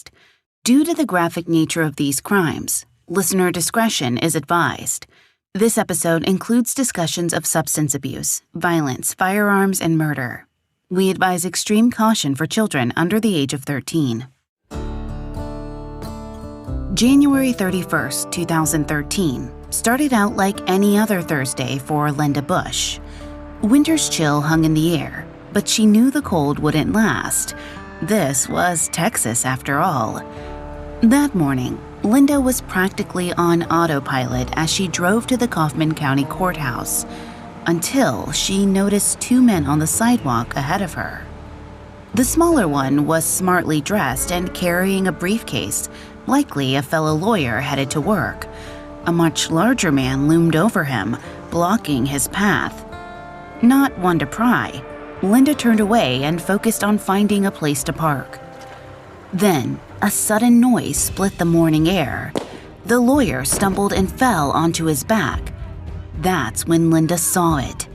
Parcast. Due to the graphic nature of these crimes, listener discretion is advised. This episode includes discussions of substance abuse, violence, firearms, and murder. We advise extreme caution for children under the age of 13. January 31st, 2013, started out like any other Thursday for Linda Bush. Winter's chill hung in the air, but she knew the cold wouldn't last. This was Texas after all. That morning, Linda was practically on autopilot as she drove to the Kaufman County Courthouse, until she noticed two men on the sidewalk ahead of her. The smaller one was smartly dressed and carrying a briefcase, likely a fellow lawyer headed to work. A much larger man loomed over him, blocking his path. Not one to pry, Linda turned away and focused on finding a place to park. Then, a sudden noise split the morning air. The lawyer stumbled and fell onto his back. That's when Linda saw it.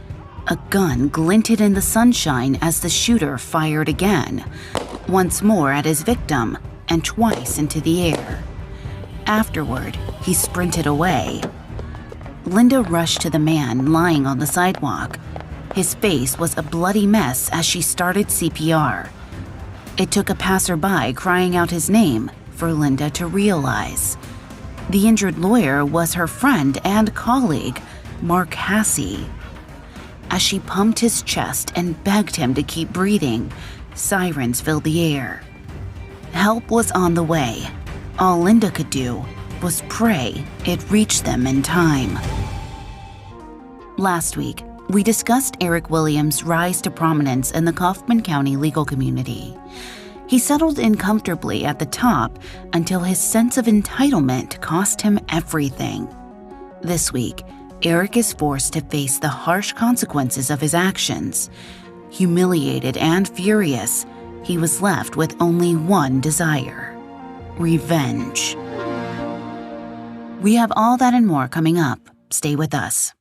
A gun glinted in the sunshine as the shooter fired again, once more at his victim and twice into the air. Afterward, he sprinted away. Linda rushed to the man lying on the sidewalk. His face was a bloody mess as she started CPR. It took a passerby crying out his name for Linda to realize. The injured lawyer was her friend and colleague, Mark Hasse. As she pumped his chest and begged him to keep breathing, sirens filled the air. Help was on the way. All Linda could do was pray it reached them in time. Last week, we discussed Eric Williams' rise to prominence in the Kaufman County legal community. He settled in comfortably at the top until his sense of entitlement cost him everything. This week, Eric is forced to face the harsh consequences of his actions. Humiliated and furious, he was left with only one desire: revenge. We have all that and more coming up. Stay with us.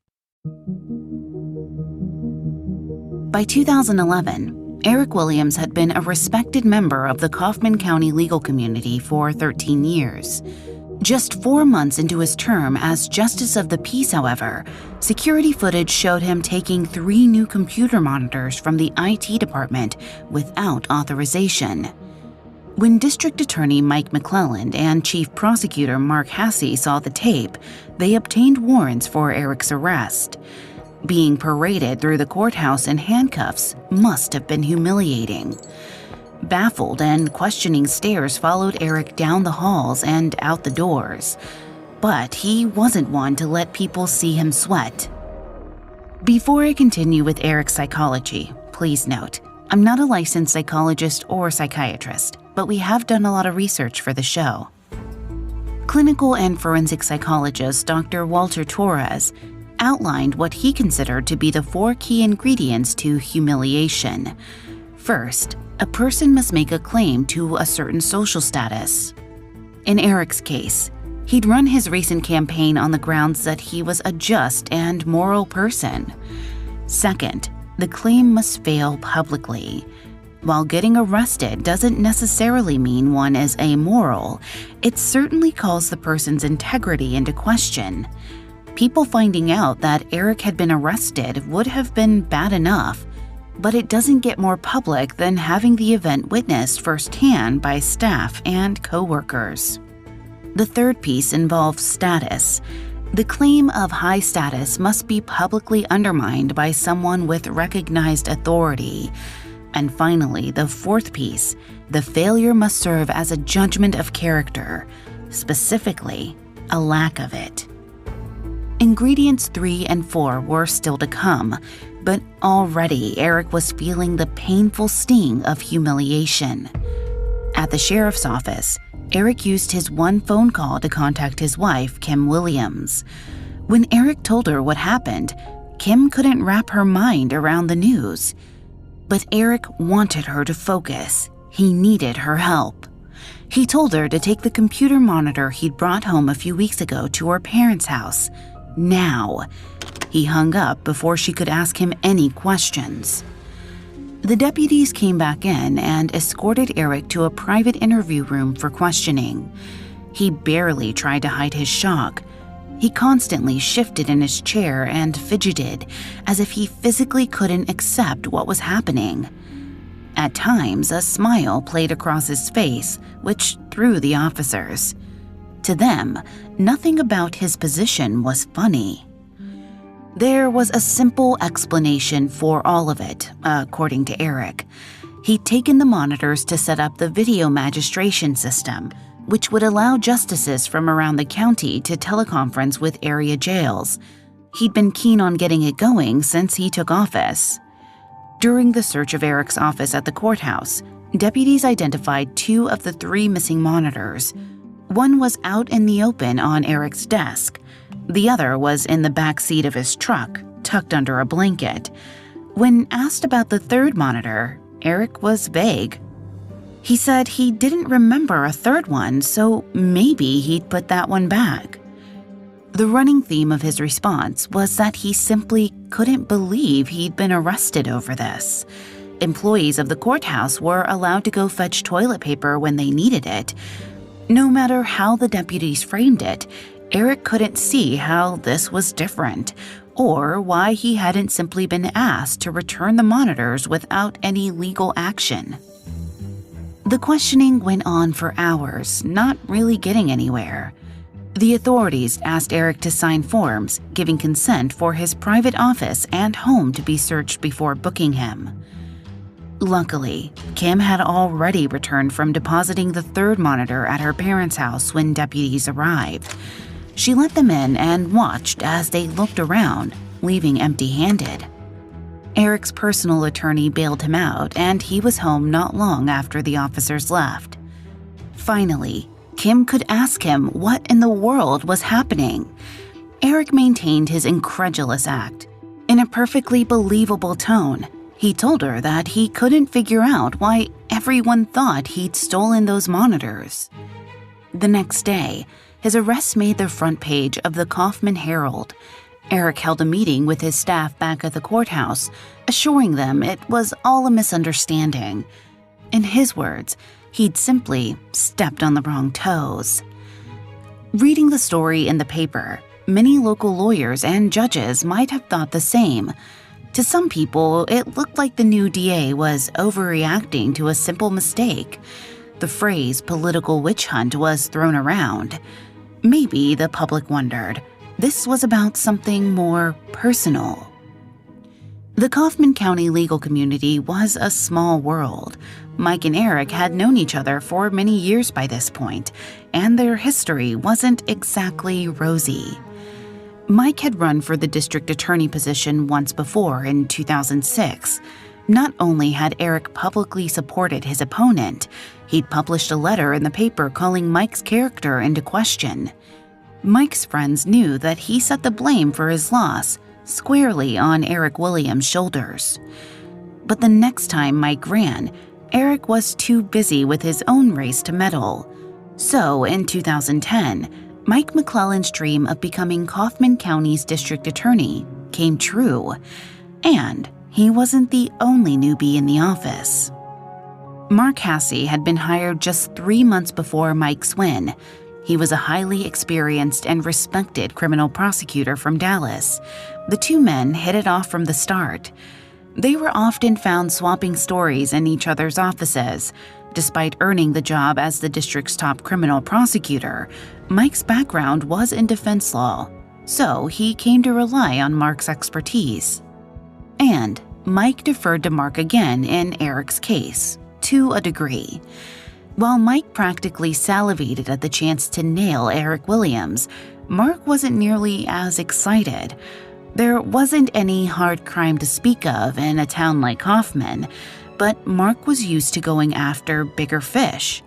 By 2011, Eric Williams had been a respected member of the Kaufman County legal community for 13 years. Just 4 months into his term as Justice of the Peace, however, security footage showed him taking 3 new computer monitors from the IT department without authorization. When District Attorney Mike McClelland and Chief Prosecutor Mark Hasse saw the tape, they obtained warrants for Eric's arrest. Being paraded through the courthouse in handcuffs must have been humiliating. Baffled and questioning stares followed Eric down the halls and out the doors. But he wasn't one to let people see him sweat. Before I continue with Eric's psychology, please note, I'm not a licensed psychologist or psychiatrist, but we have done a lot of research for the show. Clinical and forensic psychologist Dr. Walter Torres outlined what he considered to be the 4 key ingredients to humiliation. First, a person must make a claim to a certain social status. In Eric's case, he'd run his recent campaign on the grounds that he was a just and moral person. Second, the claim must fail publicly. While getting arrested doesn't necessarily mean one is amoral, it certainly calls the person's integrity into question. People finding out that Eric had been arrested would have been bad enough, but it doesn't get more public than having the event witnessed firsthand by staff and co-workers. The third piece involves status. The claim of high status must be publicly undermined by someone with recognized authority. And finally, the fourth piece, the failure must serve as a judgment of character, specifically, a lack of it. Ingredients 3 and 4 were still to come, but already Eric was feeling the painful sting of humiliation. At the sheriff's office, Eric used his one phone call to contact his wife, Kim Williams. When Eric told her what happened, Kim couldn't wrap her mind around the news. But Eric wanted her to focus. He needed her help. He told her to take the computer monitor he'd brought home a few weeks ago to her parents' house. Now. He hung up before she could ask him any questions. The deputies came back in and escorted Eric to a private interview room for questioning. He barely tried to hide his shock. He constantly shifted in his chair and fidgeted, as if he physically couldn't accept what was happening. At times, a smile played across his face, which threw the officers. To them, nothing about his position was funny. There was a simple explanation for all of it, according to Eric. He'd taken the monitors to set up the video magistration system, which would allow justices from around the county to teleconference with area jails. He'd been keen on getting it going since he took office. During the search of Eric's office at the courthouse, deputies identified 2 of the 3 missing monitors. One was out in the open on Eric's desk. The other was in the back seat of his truck, tucked under a blanket. When asked about the 3rd monitor, Eric was vague. He said he didn't remember a 3rd one, so maybe he'd put that one back. The running theme of his response was that he simply couldn't believe he'd been arrested over this. Employees of the courthouse were allowed to go fetch toilet paper when they needed it. No matter how the deputies framed it, Eric couldn't see how this was different, or why he hadn't simply been asked to return the monitors without any legal action. The questioning went on for hours, not really getting anywhere. The authorities asked Eric to sign forms, giving consent for his private office and home to be searched before booking him. Luckily, Kim had already returned from depositing the 3rd monitor at her parents' house when deputies arrived. She let them in and watched as they looked around, leaving empty-handed. Eric's personal attorney bailed him out, and he was home not long after the officers left. Finally, Kim could ask him what in the world was happening. Eric maintained his incredulous act. In a perfectly believable tone, he told her that he couldn't figure out why everyone thought he'd stolen those monitors. The next day, his arrest made the front page of the Kaufman Herald. Eric held a meeting with his staff back at the courthouse, assuring them it was all a misunderstanding. In his words, he'd simply stepped on the wrong toes. Reading the story in the paper, many local lawyers and judges might have thought the same. To some people, it looked like the new DA was overreacting to a simple mistake. The phrase political witch hunt was thrown around. Maybe, the public wondered, this was about something more personal. The Kaufman County legal community was a small world. Mike and Eric had known each other for many years by this point, and their history wasn't exactly rosy. Mike had run for the district attorney position once before in 2006. Not only had Eric publicly supported his opponent, he'd published a letter in the paper calling Mike's character into question. Mike's friends knew that he set the blame for his loss squarely on Eric Williams' shoulders. But the next time Mike ran, Eric was too busy with his own race to meddle. So, in 2010, Mike McClellan's dream of becoming Kaufman County's district attorney came true. And he wasn't the only newbie in the office. Mark Hasse had been hired just 3 months before Mike's win. He was a highly experienced and respected criminal prosecutor from Dallas. The 2 men hit it off from the start. They were often found swapping stories in each other's offices. Despite earning the job as the district's top criminal prosecutor, Mike's background was in defense law, so he came to rely on Mark's expertise. And Mike deferred to Mark again in Eric's case, to a degree. While Mike practically salivated at the chance to nail Eric Williams, Mark wasn't nearly as excited. There wasn't any hard crime to speak of in a town like Kaufman, but Mark was used to going after bigger fish.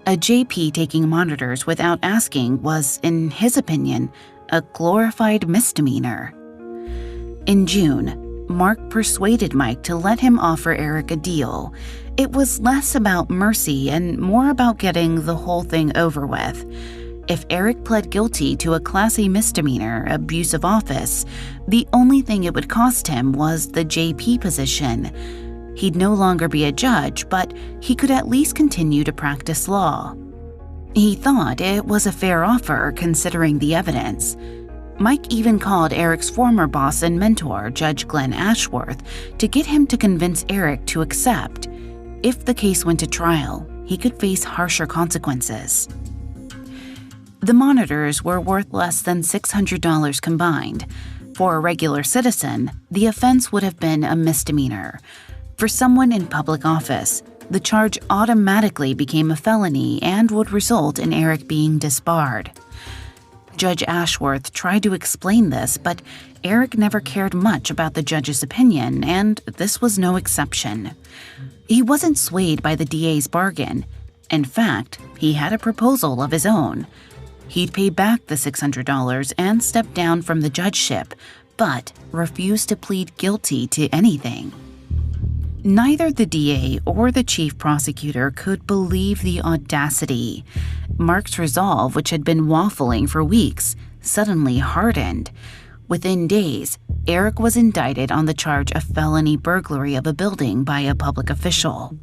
A JP taking monitors without asking was, in his opinion, a glorified misdemeanor. In June, Mark persuaded Mike to let him offer Eric a deal. It was less about mercy and more about getting the whole thing over with. If Eric pled guilty to a Class A misdemeanor, abuse of office, the only thing it would cost him was the JP position. He'd no longer be a judge, but he could at least continue to practice law. He thought it was a fair offer considering the evidence. Mike even called Eric's former boss and mentor, Judge Glenn Ashworth, to get him to convince Eric to accept. If the case went to trial, he could face harsher consequences. The monitors were worth less than $600 combined. For a regular citizen, the offense would have been a misdemeanor. For someone in public office, the charge automatically became a felony and would result in Eric being disbarred. Judge Ashworth tried to explain this, but Eric never cared much about the judge's opinion, and this was no exception. He wasn't swayed by the DA's bargain. In fact, he had a proposal of his own. He'd pay back the $600 and step down from the judgeship, but refused to plead guilty to anything. Neither the DA or the chief prosecutor could believe the audacity. Mark's resolve, which had been waffling for weeks, suddenly hardened. Within days, Eric was indicted on the charge of felony burglary of a building by a public official.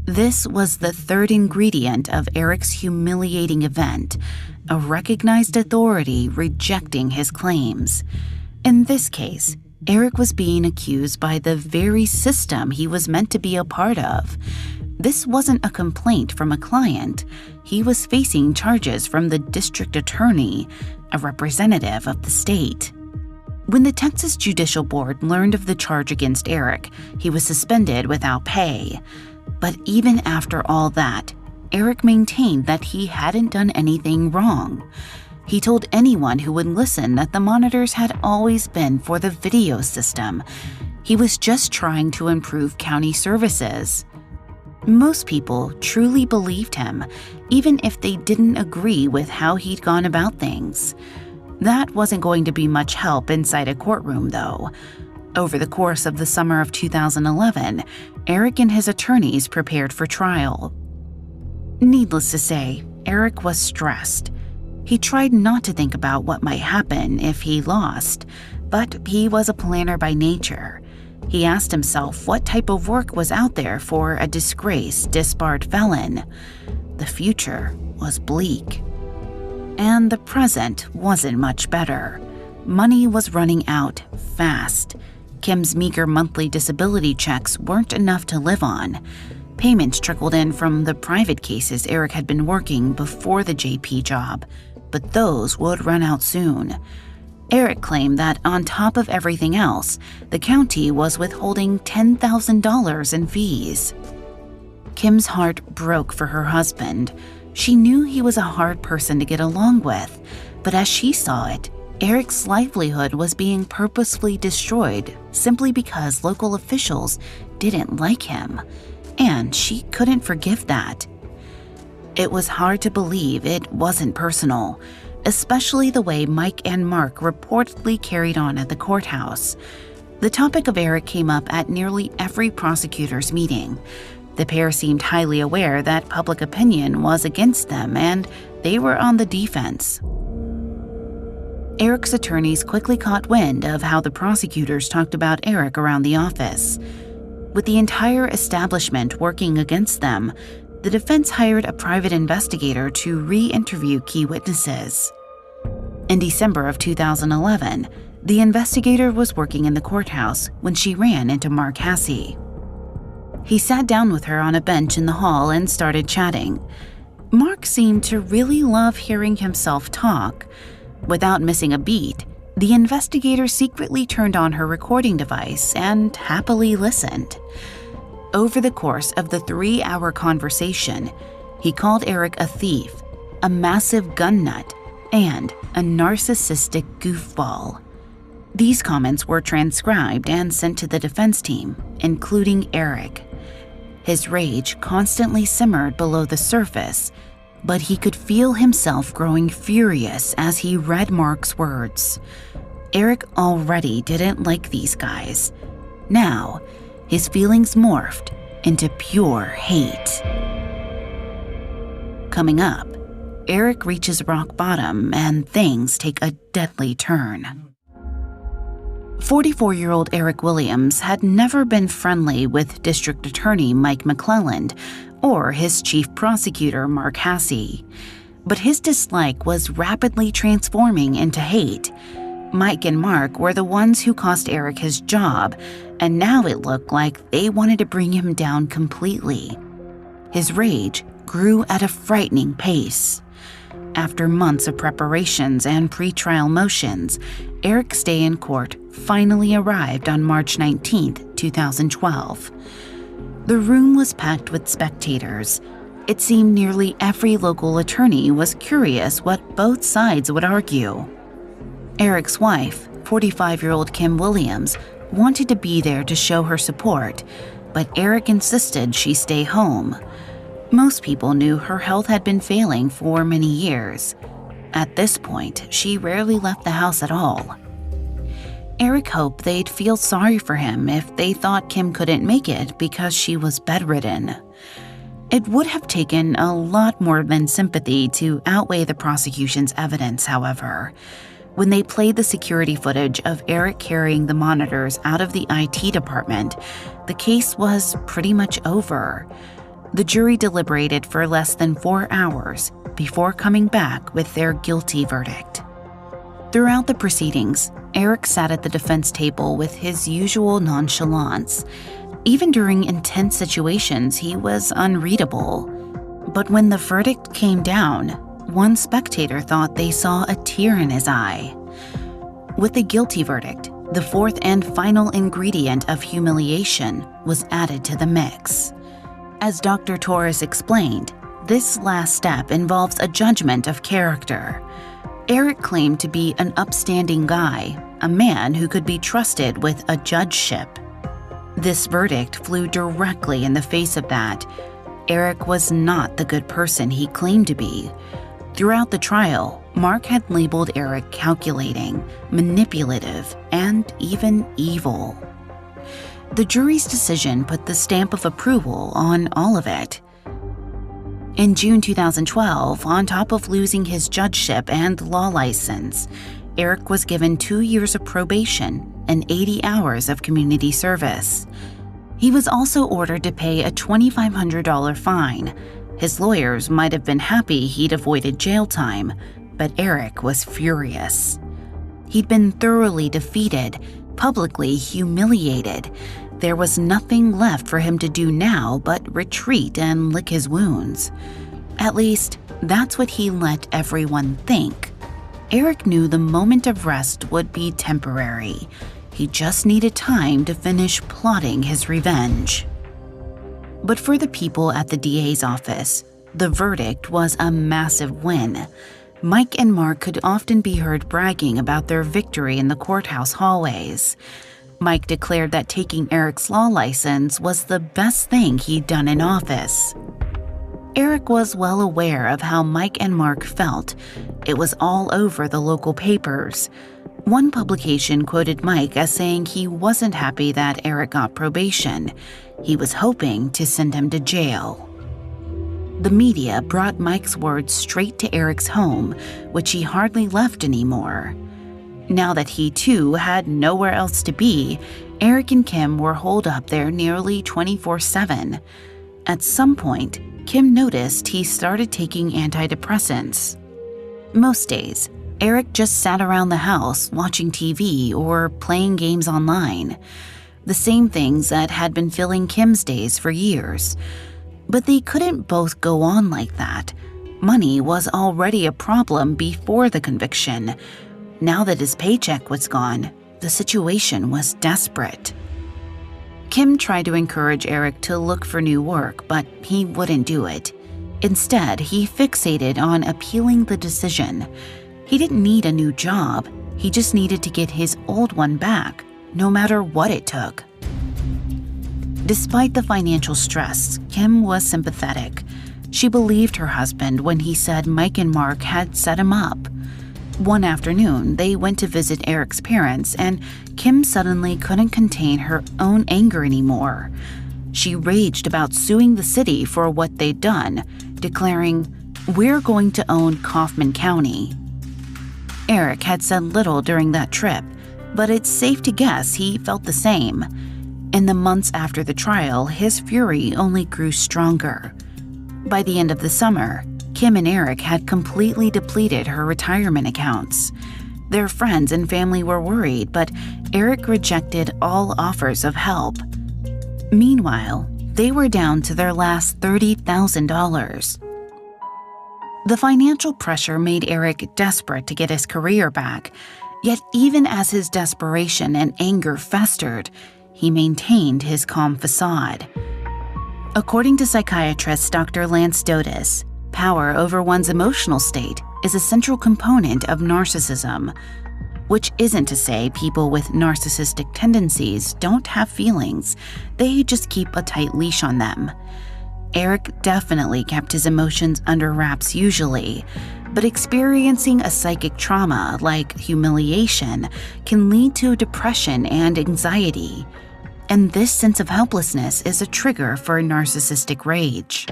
This was the third ingredient of Eric's humiliating event, a recognized authority rejecting his claims. In this case, Eric was being accused by the very system he was meant to be a part of. This wasn't a complaint from a client. He was facing charges from the district attorney, a representative of the state. When the Texas Judicial Board learned of the charge against Eric, he was suspended without pay. But even after all that, Eric maintained that he hadn't done anything wrong. He told anyone who would listen that the monitors had always been for the video system. He was just trying to improve county services. Most people truly believed him, even if they didn't agree with how he'd gone about things. That wasn't going to be much help inside a courtroom, though. Over the course of the summer of 2011, Eric and his attorneys prepared for trial. Needless to say, Eric was stressed. He tried not to think about what might happen if he lost, but he was a planner by nature. He asked himself what type of work was out there for a disgraced, disbarred felon. The future was bleak. And the present wasn't much better. Money was running out fast. Kim's meager monthly disability checks weren't enough to live on. Payments trickled in from the private cases Eric had been working before the JP job, but those would run out soon. Eric claimed that on top of everything else, the county was withholding $10,000 in fees. Kim's heart broke for her husband. She knew he was a hard person to get along with, but as she saw it, Eric's livelihood was being purposefully destroyed simply because local officials didn't like him, and she couldn't forgive that. It was hard to believe it wasn't personal, especially the way Mike and Mark reportedly carried on at the courthouse. The topic of Eric came up at nearly every prosecutor's meeting. The pair seemed highly aware that public opinion was against them, and they were on the defense. Eric's attorneys quickly caught wind of how the prosecutors talked about Eric around the office. With the entire establishment working against them, the defense hired a private investigator to re-interview key witnesses. In December of 2011, the investigator was working in the courthouse when she ran into Mark Hasse. He sat down with her on a bench in the hall and started chatting. Mark seemed to really love hearing himself talk. Without missing a beat, the investigator secretly turned on her recording device and happily listened. Over the course of the 3-hour conversation, he called Eric a thief, a massive gun nut, and a narcissistic goofball. These comments were transcribed and sent to the defense team, including Eric. His rage constantly simmered below the surface, but he could feel himself growing furious as he read Mark's words. Eric already didn't like these guys. Now, his feelings morphed into pure hate. Coming up, Eric reaches rock bottom and things take a deadly turn. 44-year-old Eric Williams had never been friendly with District Attorney Mike McClelland or his chief prosecutor Mark Hasse. But his dislike was rapidly transforming into hate. Mike and Mark were the ones who cost Eric his job, and now it looked like they wanted to bring him down completely. His rage grew at a frightening pace. After months of preparations and pretrial motions, Eric's day in court finally arrived on March 19, 2012. The room was packed with spectators. It seemed nearly every local attorney was curious what both sides would argue. Eric's wife, 45-year-old Kim Williams, wanted to be there to show her support, but Eric insisted she stay home. Most people knew her health had been failing for many years. At this point, she rarely left the house at all. Eric hoped they'd feel sorry for him if they thought Kim couldn't make it because she was bedridden. It would have taken a lot more than sympathy to outweigh the prosecution's evidence, however. When they played the security footage of Eric carrying the monitors out of the IT department, the case was pretty much over. The jury deliberated for less than 4 hours before coming back with their guilty verdict. Throughout the proceedings, Eric sat at the defense table with his usual nonchalance. Even during intense situations, he was unreadable. But when the verdict came down, one spectator thought they saw a tear in his eye. With the guilty verdict, the fourth and final ingredient of humiliation was added to the mix. As Dr. Torres explained, this last step involves a judgment of character. Eric claimed to be an upstanding guy, a man who could be trusted with a judgeship. This verdict flew directly in the face of that. Eric was not the good person he claimed to be. Throughout the trial, Mark had labeled Eric calculating, manipulative, and even evil. The jury's decision put the stamp of approval on all of it. In June 2012, on top of losing his judgeship and law license, Eric was given 2 years of probation and 80 hours of community service. He was also ordered to pay a $2,500 fine. His lawyers might have been happy he'd avoided jail time, but Eric was furious. He'd been thoroughly defeated, publicly humiliated. There was nothing left for him to do now but retreat and lick his wounds. At least, that's what he let everyone think. Eric knew the moment of rest would be temporary. He just needed time to finish plotting his revenge. But for the people at the DA's office, the verdict was a massive win. Mike and Mark could often be heard bragging about their victory in the courthouse hallways. Mike declared that taking Eric's law license was the best thing he'd done in office. Eric was well aware of how Mike and Mark felt. It was all over the local papers. One publication quoted Mike as saying he wasn't happy that Eric got probation. He was hoping to send him to jail. The media brought Mike's words straight to Eric's home, which he hardly left anymore. Now that he too had nowhere else to be, Eric and Kim were holed up there nearly 24/7. At some point, Kim noticed he started taking antidepressants. Most days, Eric just sat around the house watching TV or playing games online. The same things that had been filling Kim's days for years. But they couldn't both go on like that. Money was already a problem before the conviction. Now that his paycheck was gone, the situation was desperate. Kim tried to encourage Eric to look for new work, but he wouldn't do it. Instead, he fixated on appealing the decision. He didn't need a new job. He just needed to get his old one back, no matter what it took. Despite the financial stress, Kim was sympathetic. She believed her husband when he said Mike and Mark had set him up. One afternoon, they went to visit Eric's parents, and Kim suddenly couldn't contain her own anger anymore. She raged about suing the city for what they'd done, declaring, "We're going to own Kaufman County." Eric had said little during that trip, But it's safe to guess he felt the same. In the months after the trial, his fury only grew stronger. By the end of the summer, Kim and Eric had completely depleted her retirement accounts. Their friends and family were worried, but Eric rejected all offers of help. Meanwhile, they were down to their last $30,000. The financial pressure made Eric desperate to get his career back, yet even as his desperation and anger festered, he maintained his calm facade. According to psychiatrist Dr. Lance Dotis, power over one's emotional state is a central component of narcissism, which isn't to say people with narcissistic tendencies don't have feelings, they just keep a tight leash on them. Eric definitely kept his emotions under wraps usually, but experiencing a psychic trauma like humiliation can lead to depression and anxiety, and this sense of helplessness is a trigger for narcissistic rage.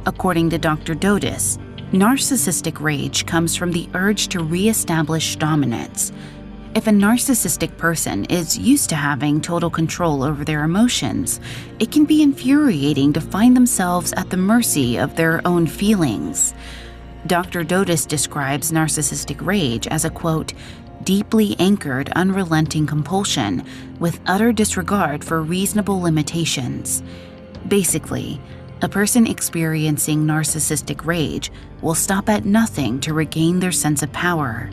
According to Dr. Dotis, narcissistic rage comes from the urge to reestablish dominance. If a narcissistic person is used to having total control over their emotions, it can be infuriating to find themselves at the mercy of their own feelings. Dr. Dotis describes narcissistic rage as a, quote, deeply anchored, unrelenting compulsion with utter disregard for reasonable limitations. Basically, a person experiencing narcissistic rage will stop at nothing to regain their sense of power.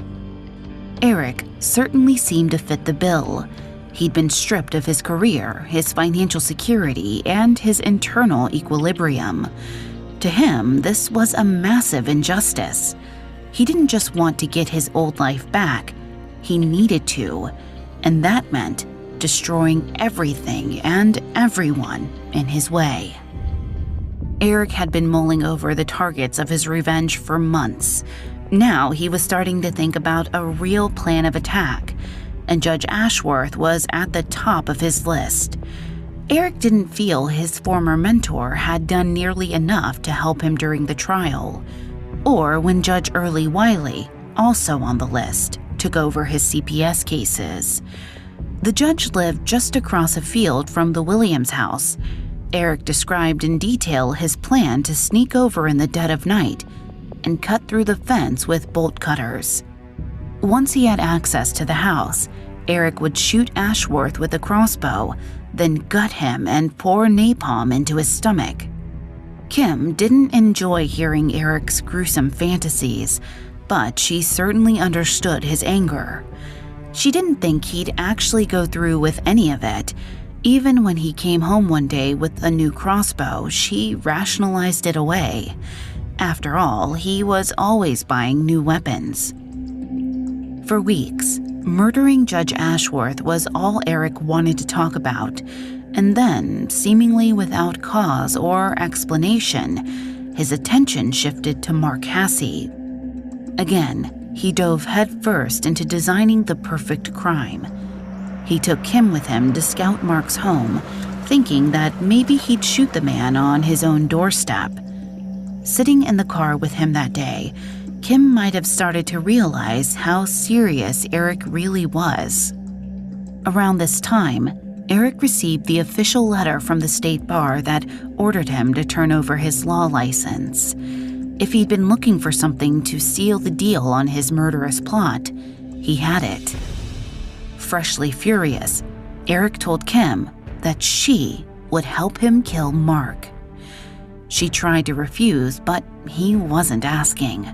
Eric certainly seemed to fit the bill. He'd been stripped of his career, his financial security, and his internal equilibrium. To him, this was a massive injustice. He didn't just want to get his old life back, he needed to, and that meant destroying everything and everyone in his way. Eric had been mulling over the targets of his revenge for months. Now he was starting to think about a real plan of attack, and Judge Ashworth was at the top of his list. Eric didn't feel his former mentor had done nearly enough to help him during the trial, or when Judge Early Wiley, also on the list, took over his CPS cases. The judge lived just across a field from the Williams house. Eric described in detail his plan to sneak over in the dead of night and cut through the fence with bolt cutters. Once he had access to the house, Eric would shoot Ashworth with a crossbow, then gut him and pour napalm into his stomach. Kim didn't enjoy hearing Eric's gruesome fantasies, but she certainly understood his anger. She didn't think he'd actually go through with any of it. Even when he came home one day with a new crossbow, she rationalized it away. After all, he was always buying new weapons. For weeks, murdering Judge Ashworth was all Eric wanted to talk about, and then, seemingly without cause or explanation, his attention shifted to Mark Hasse. Again, he dove headfirst into designing the perfect crime. He took Kim with him to scout Mark's home, thinking that maybe he'd shoot the man on his own doorstep. Sitting in the car with him that day, Kim might have started to realize how serious Eric really was. Around this time, Eric received the official letter from the state bar that ordered him to turn over his law license. If he'd been looking for something to seal the deal on his murderous plot, he had it. Freshly furious, Eric told Kim that she would help him kill Mark. She tried to refuse, but he wasn't asking.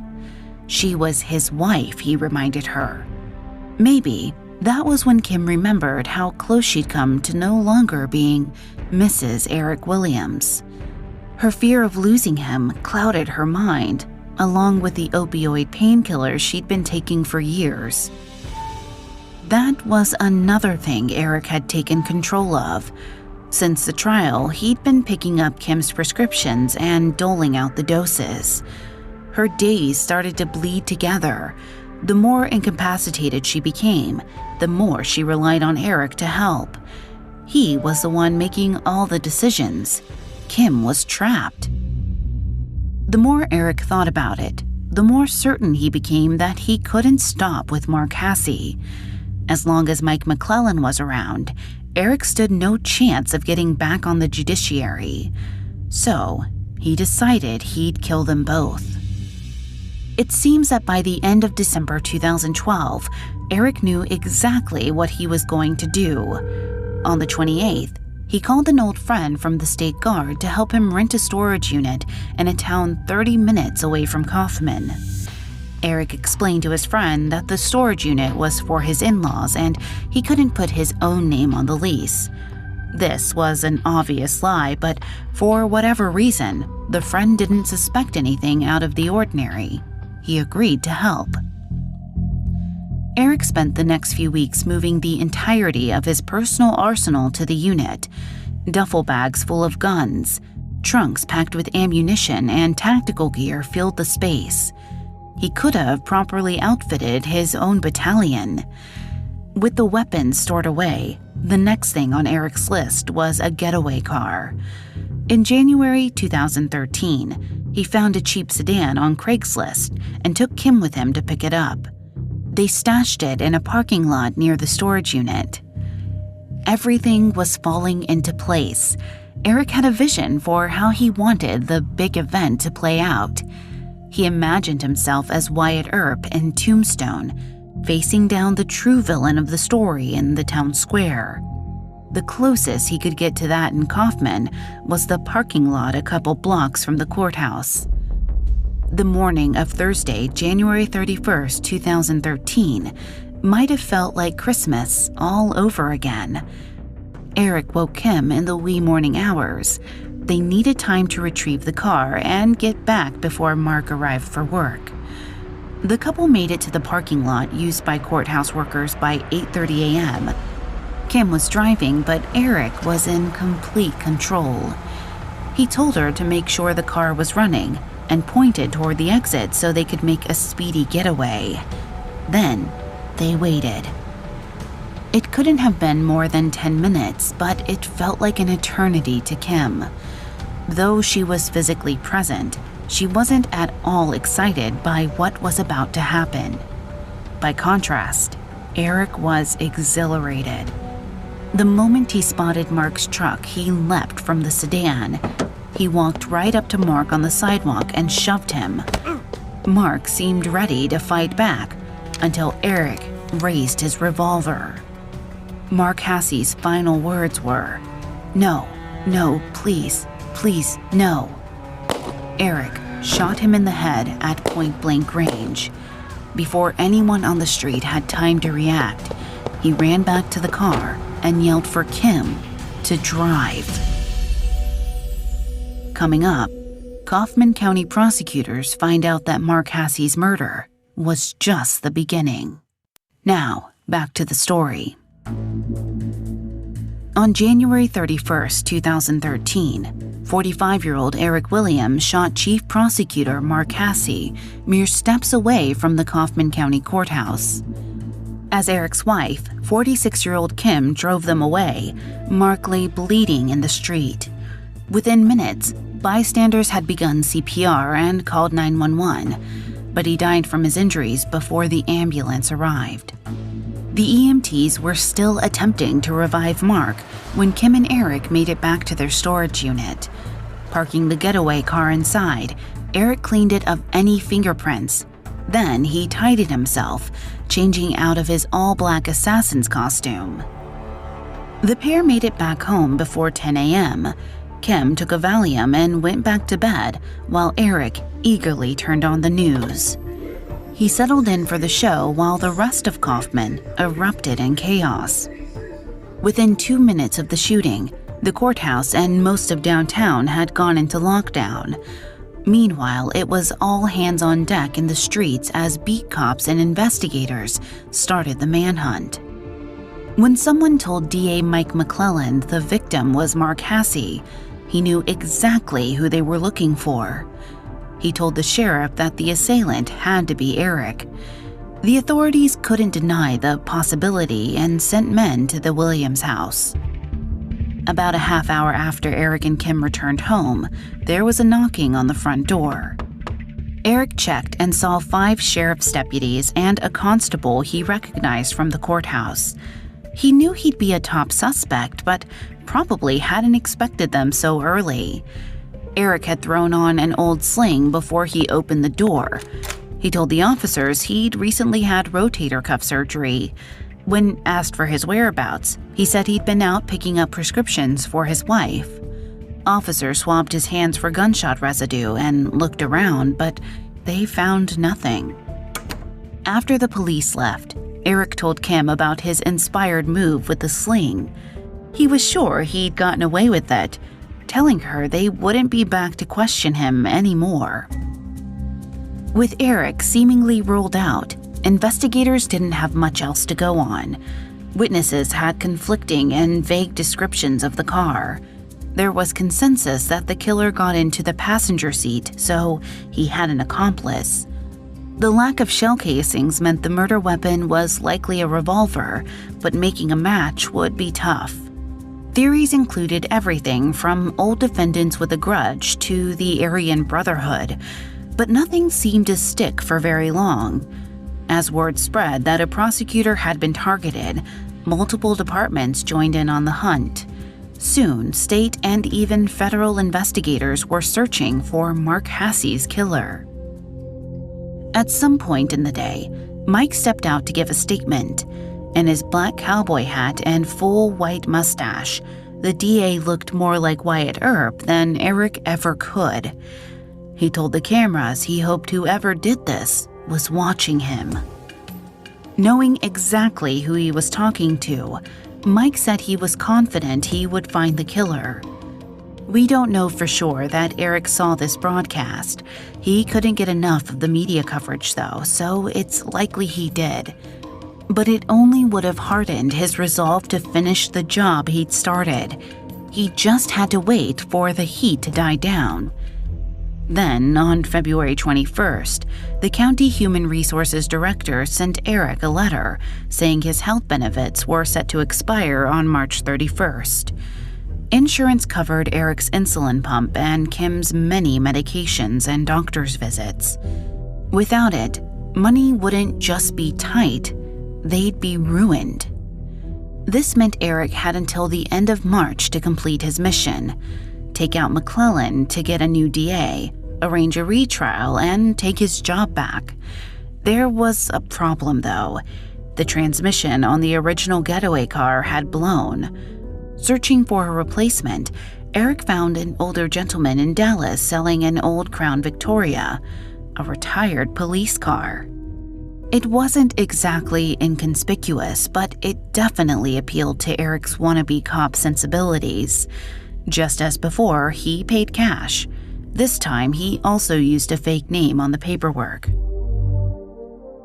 She was his wife, he reminded her. Maybe that was when Kim remembered how close she'd come to no longer being Mrs. Eric Williams. Her fear of losing him clouded her mind, along with the opioid painkillers she'd been taking for years. That was another thing Eric had taken control of. Since the trial, he'd been picking up Kim's prescriptions and doling out the doses. Her days started to bleed together. The more incapacitated she became, the more she relied on Eric to help. He was the one making all the decisions. Kim was trapped. The more Eric thought about it, the more certain he became that he couldn't stop with Mark Hasse. As long as Mike McClellan was around, Eric stood no chance of getting back on the judiciary. So, he decided he'd kill them both. It seems that by the end of December 2012, Eric knew exactly what he was going to do. On the 28th, he called an old friend from the State Guard to help him rent a storage unit in a town 30 minutes away from Kaufman. Eric explained to his friend that the storage unit was for his in-laws and he couldn't put his own name on the lease. This was an obvious lie, but for whatever reason, the friend didn't suspect anything out of the ordinary. He agreed to help. Eric spent the next few weeks moving the entirety of his personal arsenal to the unit. Duffel bags full of guns, trunks packed with ammunition, and tactical gear filled the space. He could have properly outfitted his own battalion. With the weapons stored away, the next thing on Eric's list was a getaway car. In January 2013, he found a cheap sedan on Craigslist and took Kim with him to pick it up. They stashed it in a parking lot near the storage unit. Everything was falling into place. Eric had a vision for how he wanted the big event to play out. He imagined himself as Wyatt Earp in Tombstone, facing down the true villain of the story in the town square. The closest he could get to that in Kaufman was the parking lot a couple blocks from the courthouse. The morning of Thursday, January 31st, 2013, might have felt like Christmas all over again. Eric woke Kim in the wee morning hours. They needed time to retrieve the car and get back before Mark arrived for work. The couple made it to the parking lot used by courthouse workers by 8:30 a.m. Kim was driving, but Eric was in complete control. He told her to make sure the car was running and pointed toward the exit so they could make a speedy getaway. Then, they waited. It couldn't have been more than 10 minutes, but it felt like an eternity to Kim. Though she was physically present, she wasn't at all excited by what was about to happen. By contrast, Eric was exhilarated. The moment he spotted Mark's truck, he leapt from the sedan. He walked right up to Mark on the sidewalk and shoved him. Mark seemed ready to fight back until Eric raised his revolver. Mark Hassey's final words were, "No, no, please, please, no." Eric shot him in the head at point-blank range. Before anyone on the street had time to react, he ran back to the car and yelled for Kim to drive. Coming up, Kaufman County prosecutors find out that Mark Hassey's murder was just the beginning. Now, back to the story. On January 31st, 2013, 45-year-old Eric Williams shot Chief Prosecutor Mark Hassey mere steps away from the Kaufman County Courthouse. As Eric's wife, 46-year-old Kim, drove them away, Mark lay bleeding in the street. Within minutes, bystanders had begun CPR and called 911, but he died from his injuries before the ambulance arrived. The EMTs were still attempting to revive Mark when Kim and Eric made it back to their storage unit. Parking the getaway car inside, Eric cleaned it of any fingerprints. Then he tidied himself, changing out of his all-black assassin's costume. The pair made it back home before 10 a.m. Kim took a Valium and went back to bed while Eric eagerly turned on the news. He settled in for the show while the rest of Kaufman erupted in chaos. Within 2 minutes of the shooting, the courthouse and most of downtown had gone into lockdown. Meanwhile, it was all hands on deck in the streets as beat cops and investigators started the manhunt. When someone told DA Mike McClellan the victim was Mark Hassey, he knew exactly who they were looking for. He told the sheriff that the assailant had to be Eric. The authorities couldn't deny the possibility and sent men to the Williams house. About a half hour after Eric and Kim returned home, there was a knocking on the front door. Eric checked and saw 5 sheriff's deputies and a constable he recognized from the courthouse. He knew he'd be a top suspect, but probably hadn't expected them so early. Eric had thrown on an old sling before he opened the door. He told the officers he'd recently had rotator cuff surgery. When asked for his whereabouts, he said he'd been out picking up prescriptions for his wife. Officers swabbed his hands for gunshot residue and looked around, but they found nothing. After the police left, Eric told Kim about his inspired move with the sling. He was sure he'd gotten away with it, telling her they wouldn't be back to question him anymore. With Eric seemingly ruled out, investigators didn't have much else to go on. Witnesses had conflicting and vague descriptions of the car. There was consensus that the killer got into the passenger seat, so he had an accomplice. The lack of shell casings meant the murder weapon was likely a revolver, but making a match would be tough. Theories included everything from old defendants with a grudge to the Aryan Brotherhood, but nothing seemed to stick for very long. As word spread that a prosecutor had been targeted, multiple departments joined in on the hunt. Soon, state and even federal investigators were searching for Mark Hassey's killer. At some point in the day, Mike stepped out to give a statement. In his black cowboy hat and full white mustache, the DA looked more like Wyatt Earp than Eric ever could. He told the cameras he hoped whoever did this was watching him. Knowing exactly who he was talking to, Mike said he was confident he would find the killer. We don't know for sure that Eric saw this broadcast. He couldn't get enough of the media coverage though, so it's likely he did. But it only would have hardened his resolve to finish the job he'd started. He just had to wait for the heat to die down. Then, on February 21st, the county human resources director sent Eric a letter saying his health benefits were set to expire on March 31st. Insurance covered Eric's insulin pump and Kim's many medications and doctor's visits. Without it, money wouldn't just be tight, they'd be ruined. This meant Eric had until the end of March to complete his mission, take out McClellan to get a new DA, arrange a retrial, and take his job back. There was a problem, though. The transmission on the original getaway car had blown. Searching for a replacement, Eric found an older gentleman in Dallas selling an old Crown Victoria, a retired police car. It wasn't exactly inconspicuous, but it definitely appealed to Eric's wannabe cop sensibilities. Just as before, he paid cash. This time, he also used a fake name on the paperwork.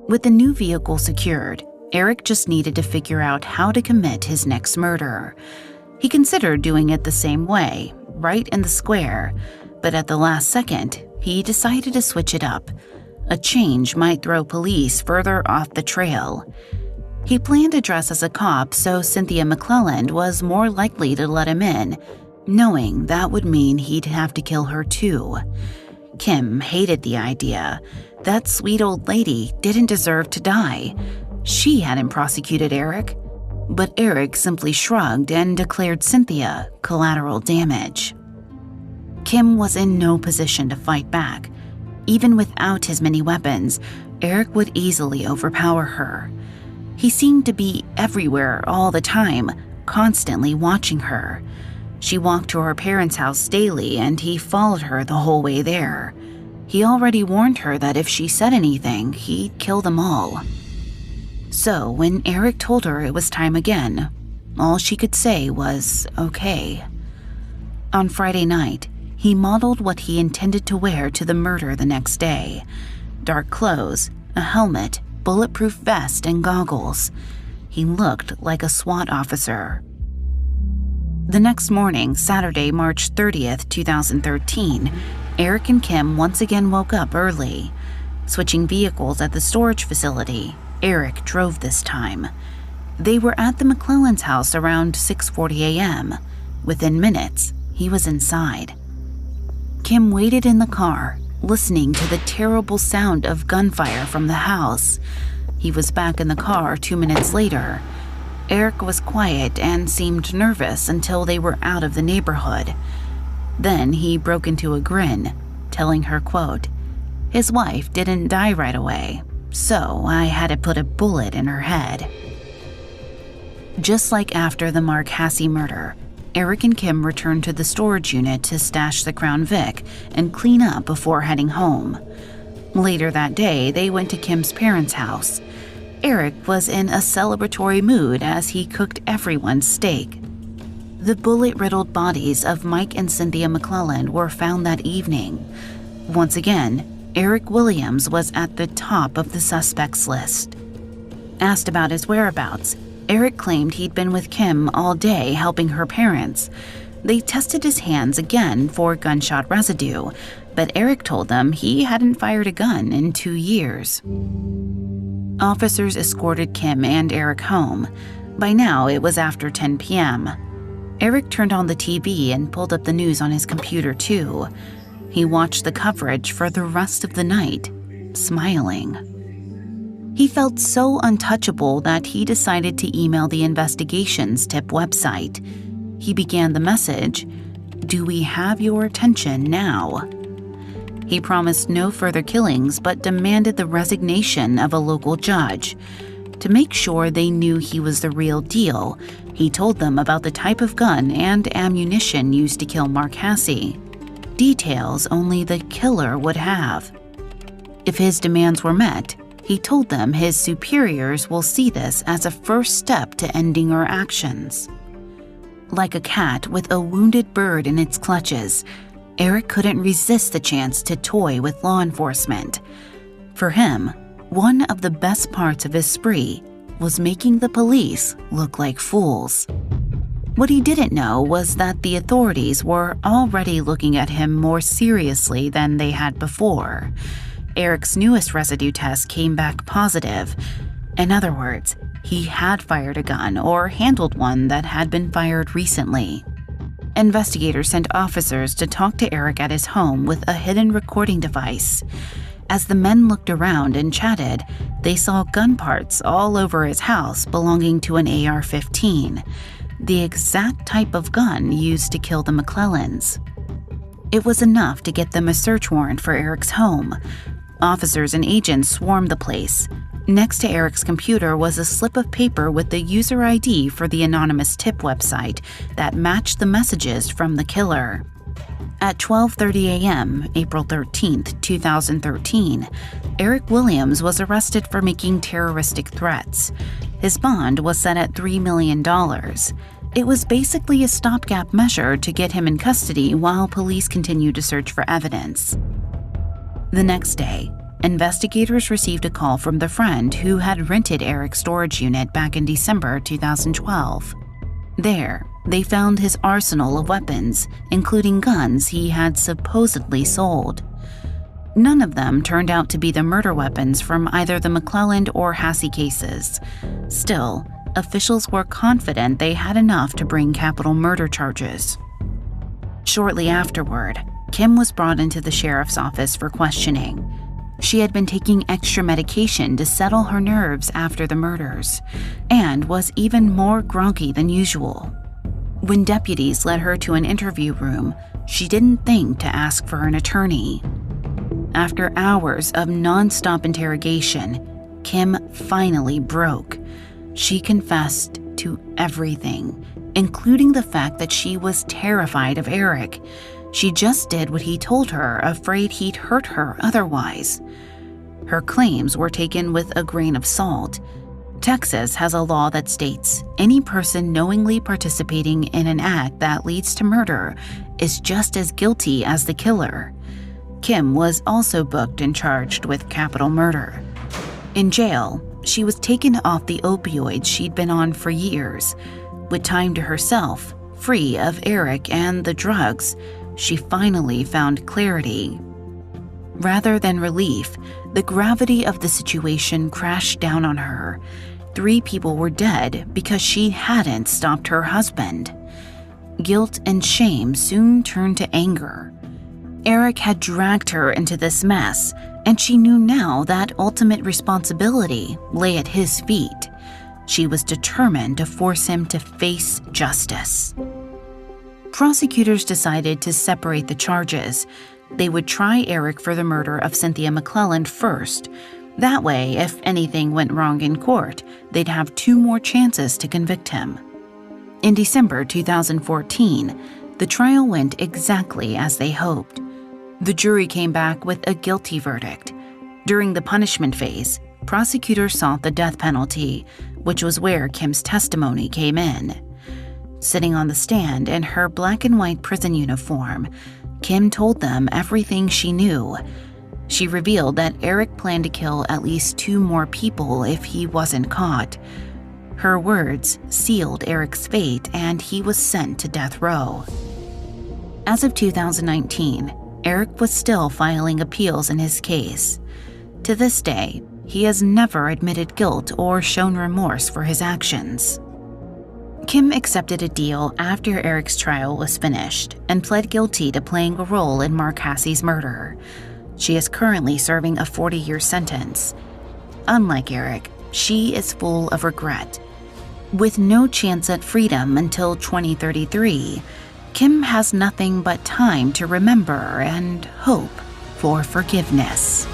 With the new vehicle secured, Eric just needed to figure out how to commit his next murder. He considered doing it the same way, right in the square, but at the last second, he decided to switch it up. A change might throw police further off the trail. He planned to dress as a cop so Cynthia McClelland was more likely to let him in, knowing that would mean he'd have to kill her too. Kim hated the idea. That sweet old lady didn't deserve to die. She hadn't prosecuted Eric. But Eric simply shrugged and declared Cynthia collateral damage. Kim was in no position to fight back. Even without his many weapons, Eric would easily overpower her. He seemed to be everywhere all the time, constantly watching her. She walked to her parents' house daily, and he followed her the whole way there. He already warned her that if she said anything, he'd kill them all. So when Eric told her it was time again, all she could say was, okay. On Friday night, he modeled what he intended to wear to the murder the next day. Dark clothes, a helmet, bulletproof vest, and goggles. He looked like a SWAT officer. The next morning, Saturday, March 30th, 2013, Eric and Kim once again woke up early. Switching vehicles at the storage facility, Eric drove this time. They were at the McClellan's house around 6:40 a.m. Within minutes, he was inside. Kim waited in the car, listening to the terrible sound of gunfire from the house. He was back in the car 2 minutes later. Eric was quiet and seemed nervous until they were out of the neighborhood. Then he broke into a grin, telling her, quote, "His wife didn't die right away, so I had to put a bullet in her head." Just like after the Mark Hasse murder, Eric and Kim returned to the storage unit to stash the Crown Vic and clean up before heading home. Later that day, they went to Kim's parents' house. Eric was in a celebratory mood as he cooked everyone's steak. The bullet-riddled bodies of Mike and Cynthia McClelland were found that evening. Once again, Eric Williams was at the top of the suspects list. Asked about his whereabouts, Eric claimed he'd been with Kim all day helping her parents. They tested his hands again for gunshot residue, but Eric told them he hadn't fired a gun in 2 years. Officers escorted Kim and Eric home. By now, it was after 10 p.m. Eric turned on the TV and pulled up the news on his computer, too. He watched the coverage for the rest of the night, smiling. He felt so untouchable that he decided to email the investigations tip website. He began the message, "Do we have your attention now?" He promised no further killings but demanded the resignation of a local judge. To make sure they knew he was the real deal, he told them about the type of gun and ammunition used to kill Mark Hasse. Details only the killer would have. If his demands were met, he told them his superiors will see this as a first step to ending her actions. Like a cat with a wounded bird in its clutches, Eric couldn't resist the chance to toy with law enforcement. For him, one of the best parts of his spree was making the police look like fools. What he didn't know was that the authorities were already looking at him more seriously than they had before. Eric's newest residue test came back positive. In other words, he had fired a gun or handled one that had been fired recently. Investigators sent officers to talk to Eric at his home with a hidden recording device. As the men looked around and chatted, they saw gun parts all over his house belonging to an AR-15, the exact type of gun used to kill the McClellans. It was enough to get them a search warrant for Eric's home. Officers and agents swarmed the place. Next to Eric's computer was a slip of paper with the user ID for the anonymous tip website that matched the messages from the killer. At 12:30 a.m., April 13, 2013, Eric Williams was arrested for making terroristic threats. His bond was set at $3 million. It was basically a stopgap measure to get him in custody while police continued to search for evidence. The next day, investigators received a call from the friend who had rented Eric's storage unit back in December 2012. There, they found his arsenal of weapons, including guns he had supposedly sold. None of them turned out to be the murder weapons from either the McClelland or Hasse cases. Still, officials were confident they had enough to bring capital murder charges. Shortly afterward, Kim was brought into the sheriff's office for questioning. She had been taking extra medication to settle her nerves after the murders, and was even more groggy than usual. When deputies led her to an interview room, she didn't think to ask for an attorney. After hours of non-stop interrogation, Kim finally broke. She confessed to everything, including the fact that she was terrified of Eric. She just did what he told her, afraid he'd hurt her otherwise. Her claims were taken with a grain of salt. Texas has a law that states any person knowingly participating in an act that leads to murder is just as guilty as the killer. Kim was also booked and charged with capital murder. In jail, she was taken off the opioids she'd been on for years. With time to herself, free of Eric and the drugs, she finally found clarity. Rather than relief, the gravity of the situation crashed down on her. 3 people were dead because she hadn't stopped her husband. Guilt and shame soon turned to anger. Eric had dragged her into this mess, and she knew now that ultimate responsibility lay at his feet. She was determined to force him to face justice. Prosecutors decided to separate the charges. They would try Eric for the murder of Cynthia McClelland first. That way, if anything went wrong in court, they'd have 2 more chances to convict him. In December 2014, the trial went exactly as they hoped. The jury came back with a guilty verdict. During the punishment phase, prosecutors sought the death penalty, which was where Kim's testimony came in. Sitting on the stand in her black and white prison uniform, Kim told them everything she knew. She revealed that Eric planned to kill at least 2 more people if he wasn't caught. Her words sealed Eric's fate, and he was sent to death row. As of 2019, Eric was still filing appeals in his case. To this day, he has never admitted guilt or shown remorse for his actions. Kim accepted a deal after Eric's trial was finished and pled guilty to playing a role in Mark Hassey's murder. She is currently serving a 40-year sentence. Unlike Eric, she is full of regret. With no chance at freedom until 2033, Kim has nothing but time to remember and hope for forgiveness.